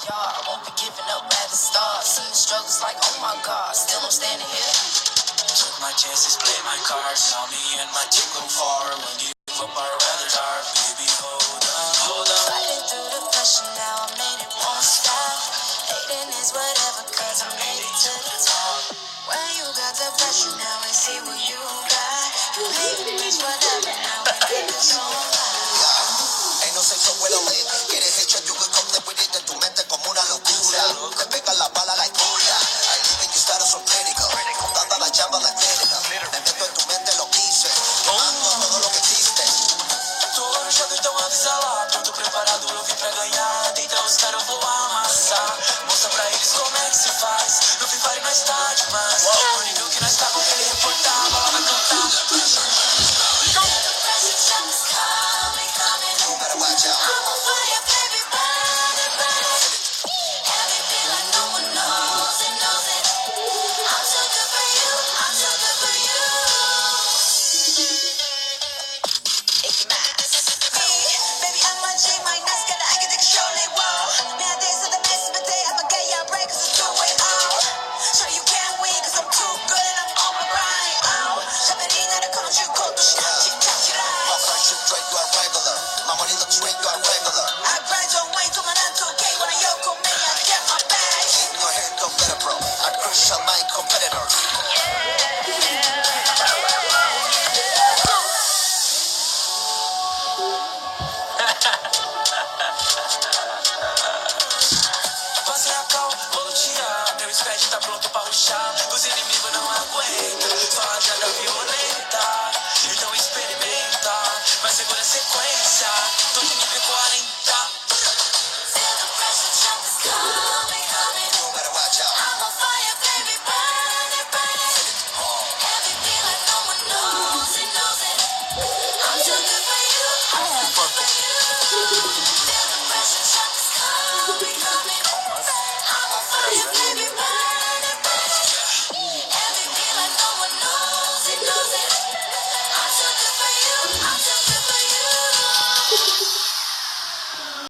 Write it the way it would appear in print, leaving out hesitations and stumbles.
yard. I won't be giving up at the start. Seeing struggles like, oh my God, still I'm standing here. Took my chances, played my cards. Now me and my team go far. When you give up, I'd rather start. Baby, hold up, hold up. Fighting through the pressure now, I made it, won't stop. Hating is whatever, cause I made it to the top. When you got the pressure now and see what you got. You hating is whatever now and get this on fire. Ain't no sexo with a lid. Quieres hecho, you will come live with it en tu mente como una locura. Te pega la bala like furia. I live in your status so critical. Dando la chamba like critical. Me meto en tu mente lo quise. Quemando todo lo que existe. Tô arrojado, então avisa lá. Pronto, preparado, eu vim pra ganhar. Deita os caras, eu vou amassar. Mostra pra eles como é que se faz. No Free Fire nós tá demais. No nível que nós tá com quem reportar. A bola vai cantar. Watch out. I'm on fire, baby, burn it, burn it. Everything like no one knows it, knows it. I'm so good for you, I'm so good for you. It's mass. Baby, I'm a G, my nuts got I get the control it, whoa. Man, days of the best, but they have a gay out break, cause it's two-way out. So you can't win, cause I'm too good and I'm on my grind, oh. Shabiri 나를 걸어줄 것도 싫어, 틱탁이라. My friendship straight, you are regular. My money looks straight, you are regular. I grind your way to my 9-2K when I yoko me, I get my bag. In your head, go better, bro. I crush on my competitor.